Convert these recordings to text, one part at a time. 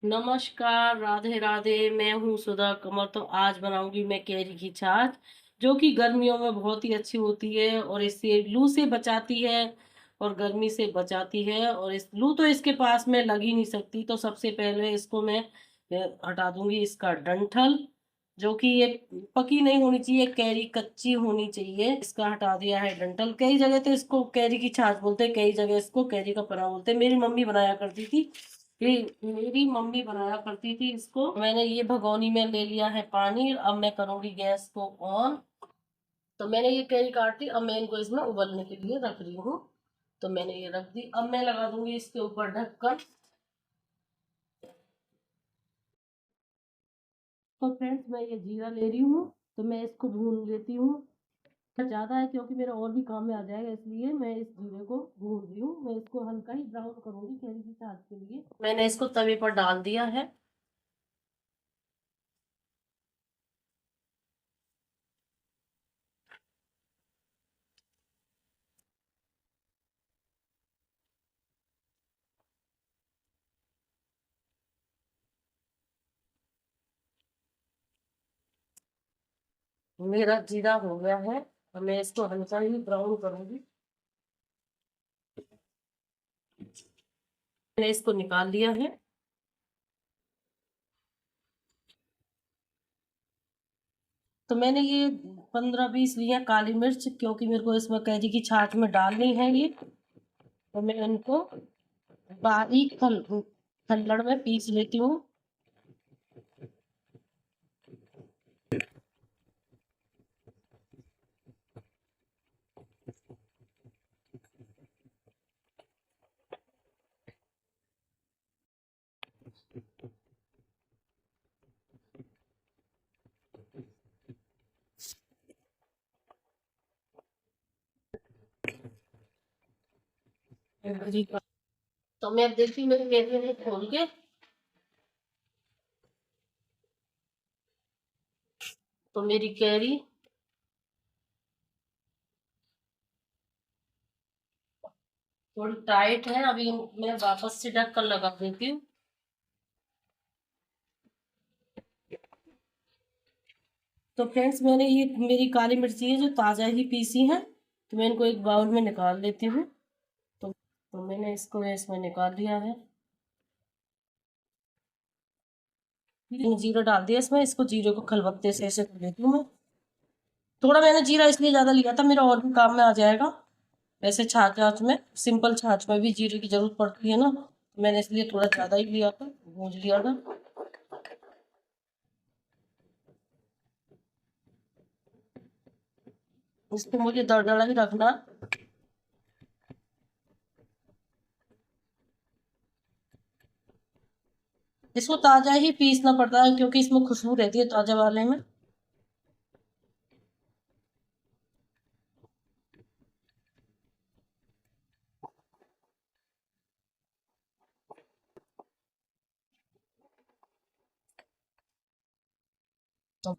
नमस्कार, राधे राधे। मैं हूँ सुधा कमर। तो आज बनाऊंगी मैं कैरी की छाछ, जो कि गर्मियों में बहुत ही अच्छी होती है और इससे लू से बचाती है और गर्मी से बचाती है। और इस लू तो इसके पास में लग ही नहीं सकती। तो सबसे पहले इसको मैं हटा दूंगी इसका डंठल, जो कि ये पकी नहीं होनी चाहिए, कैरी कच्ची होनी चाहिए। इसका हटा दिया है डंठल। कई जगह तो इसको कैरी की छाछ बोलते हैं, कई जगह इसको कैरी का पन्ना बोलते हैं। मेरी मम्मी बनाया करती थी, इसको। मैंने ये भगोनी में ले लिया है पानी। अब मैं करूंगी गैस को ऑन। तो मैंने ये कैरी काट ली। अब मैं इनको इसमें उबलने के लिए रख रही हूँ। तो मैंने ये रख दी। अब मैं लगा दूंगी इसके ऊपर ढक्कन। तो फ्रेंड्स, मैं ये जीरा ले रही हूँ। तो मैं इसको भून लेती हूँ। ज्यादा है क्योंकि मेरा और भी काम में आ जाएगा, इसलिए मैं इस जीरे को भून रही हूँ। मैं इसको हल्का ही ब्राउन करूंगी कैरी की छाछ के लिए। मैंने इसको तवे पर डाल दिया है। मेरा जीरा हो गया है। और मैं इसको हल्का ही ब्राउन करूंगी। मैंने इसको निकाल लिया है। तो मैंने ये 15-20 लिया काली मिर्च, क्योंकि मेरे को इसमें कैरी की छाछ में डालनी है ये। तो मैं इनको बारीक खल्लड़ में पीस लेती हूँ। तो मैं अब देखती हूँ मेरी कैरी में खोल के। तो मेरी कैरी थोड़ी टाइट है। अभी मैं वापस से ढक्कन लगा देती हूँ। तो फ्रेंड्स, मैंने ये मेरी काली मिर्ची है जो ताज़ा ही पीसी है। तो मैं इनको एक बाउल में निकाल लेती हूँ। तो मैंने इसको इसमें निकाल लिया है। जीरा डाल दिया इसमें। इसको जीरे को खलबत्ते से ऐसे कर लेती हूँ मैं। थोड़ा मैंने जीरा इसलिए ज़्यादा लिया था, मेरा और भी काम में आ जाएगा। वैसे छाछ छाछ में, सिंपल छाछ में भी जीरे की जरूरत पड़ती है ना, तो मैंने इसलिए थोड़ा ज़्यादा ही लिया था, भून लिया था। इसको मुझे दरदरा ही रखना। इसको ताज़ा ही पीसना पड़ता है, क्योंकि इसमें खुशबू रहती है ताज़ा वाले में। तो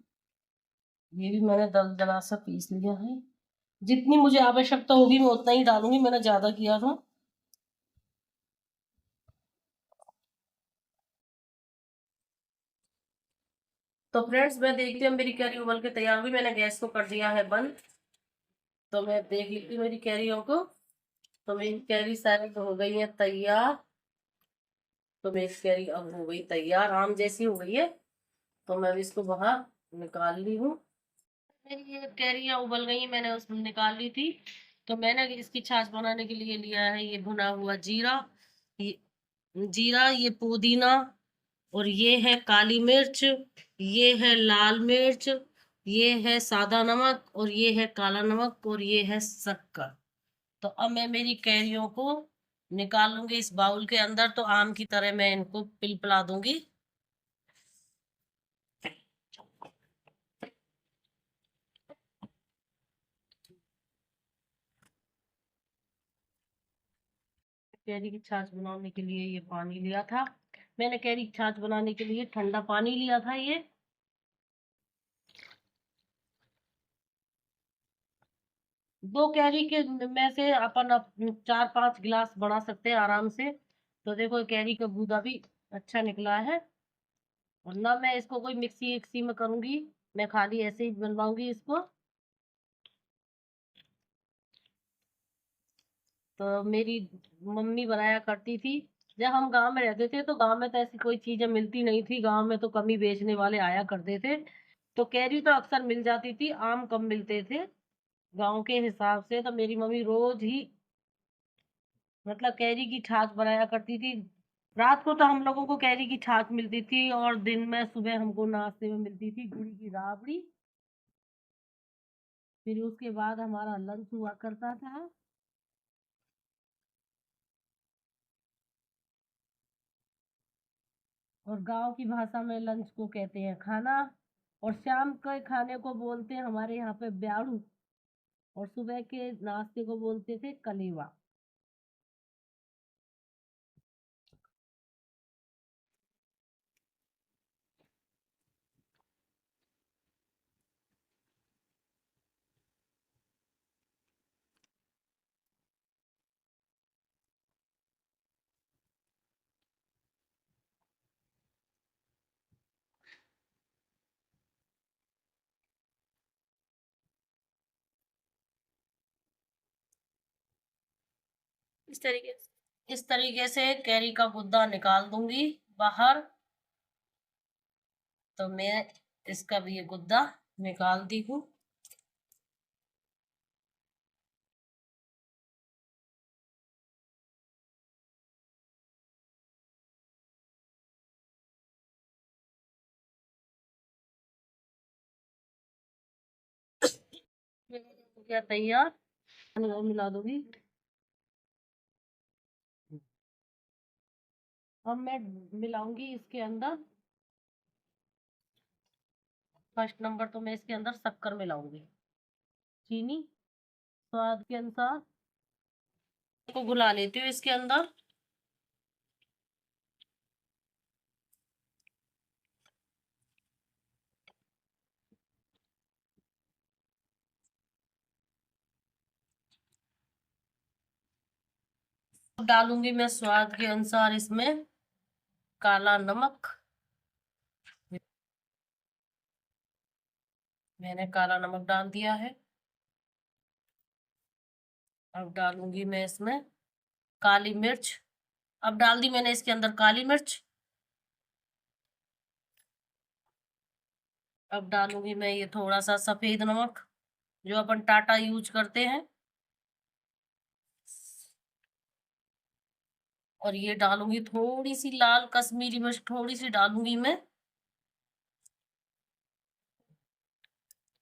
ये भी मैंने दरदरा सा पीस लिया है। जितनी मुझे आवश्यकता होगी मैं उतना ही डालूंगी, मैंने ज़्यादा किया था। तो फ्रेंड्स, मैं देखती हूँ मेरी कैरी उबल के तैयार हुई। मैंने गैस को कर दिया है बंद। तो मैं देख लेती हूँ मेरी कैरियों को। तो मेरी कैरी शायद हो गई है तैयार। तो मेरी कैरी अब हो गई तैयार, आम जैसी हो गई है। तो मैं अब इसको बाहर निकाल ली हूँ। मेरी ये कैरियाँ उबल गई, मैंने उसमें निकाल ली थी। तो मैंने इसकी छाछ बनाने के लिए लिया है ये भुना हुआ जीरा। ये जीरा, ये पुदीना, और ये है काली मिर्च, ये है लाल मिर्च, ये है सादा नमक, और ये है काला नमक, और ये है शक्कर। तो अब मैं मेरी कैरियों को निकाल लूंगी इस बाउल के अंदर। तो आम की तरह मैं इनको पिलपिला दूंगी। कैरी की छाछ बनाने के लिए ये पानी लिया था। मैंने कैरी की छाछ बनाने के लिए ठंडा पानी लिया था ये। दो कैरी के में से अपन 4-5 गिलास बना सकते हैं आराम से। तो देखो कैरी का गूदा भी अच्छा निकला है। और ना मैं इसको कोई मिक्सी विक्सी में करूंगी, मैं खाली ऐसे ही बनवाऊंगी इसको। तो मेरी मम्मी बनाया करती थी जब हम गांव में रहते थे, तो गांव में तो ऐसी कोई चीजें मिलती नहीं थी, गांव में तो कम ही बेचने वाले आया करते थे। तो कैरी तो अक्सर मिल जाती थी, आम कम मिलते थे गांव के हिसाब से। तो मेरी मम्मी रोज ही मतलब कैरी की छाछ बनाया करती थी। रात को तो हम लोगों को कैरी की छाछ मिलती थी, और दिन में सुबह हमको नाश्ते में मिलती थी गुड़ी की राबड़ी। फिर उसके बाद हमारा लंच हुआ करता था। और गांव की भाषा में लंच को कहते हैं खाना। और शाम के खाने को बोलते हैं हमारे यहाँ पे ब्याड़ू। और सुबह के नाश्ते को बोलते थे कलेवा। इस तरीके से कैरी का गुद्दा निकाल दूंगी बाहर। तो मैं इसका भी ये गुद्दा निकाल दी हूँ। हो गया तैयार। पानी और मिला दूंगी। अब मैं मिलाऊंगी इसके अंदर। फर्स्ट नंबर तो मैं इसके अंदर शक्कर मिलाऊंगी, चीनी स्वाद के अनुसार को घुला लेती हूँ इसके अंदर। अब डालूंगी मैं स्वाद के अनुसार इसमें काला नमक। मैंने काला नमक डाल दिया है। अब डालूंगी मैं इसमें काली मिर्च। अब डाल दी मैंने इसके अंदर काली मिर्च। अब डालूंगी मैं ये थोड़ा सा सफेद नमक, जो अपन टाटा यूज करते हैं। और ये डालूंगी थोड़ी सी लाल कश्मीरी मिर्च, थोड़ी सी डालूंगी मैं।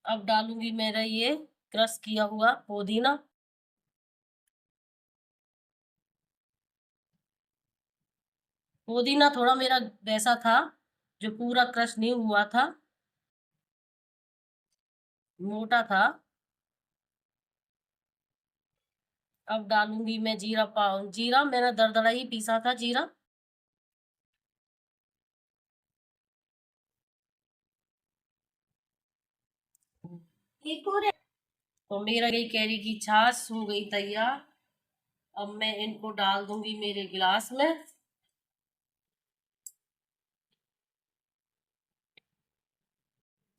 अब डालूंगी मेरा ये क्रश किया हुआ पुदीना। पुदीना थोड़ा मेरा वैसा था जो पूरा क्रश नहीं हुआ था, मोटा था। अब डालूंगी मैं जीरा पाउडर। जीरा मैंने दरदरा ही पीसा था जीरा। तो मेरा ये कैरी की छाछ हो गई तैयार। अब मैं इनको डाल दूंगी मेरे गिलास में।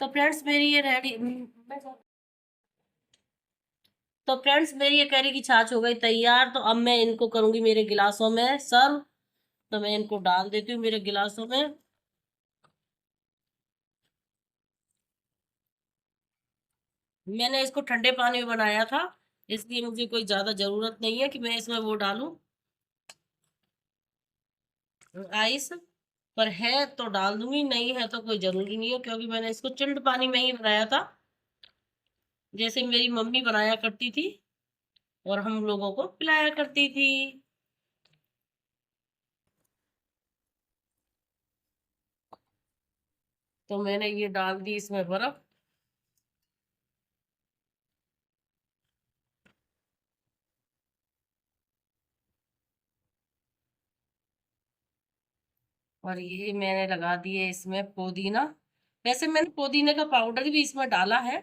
तो फ्रेंड्स मेरी ये रेडी। तो फ्रेंड्स मेरी ये कैरी की छाछ हो गई तैयार। तो अब मैं इनको करूंगी मेरे गिलासों में सर्व। तो मैं इनको डाल देती हूँ मेरे गिलासों में। मैंने इसको ठंडे पानी में बनाया था, इसलिए मुझे कोई ज्यादा जरूरत नहीं है कि मैं इसमें वो डालूं आइस। पर है तो डाल दूंगी, नहीं है तो कोई जरूरी नहीं है, क्योंकि मैंने इसको चिल्ड पानी में ही बनाया था, जैसे मेरी मम्मी बनाया करती थी और हम लोगों को पिलाया करती थी। तो मैंने ये डाल दी इसमें बर्फ। और ये मैंने लगा दिए इसमें पुदीना। वैसे मैंने पुदीने का पाउडर भी इसमें डाला है,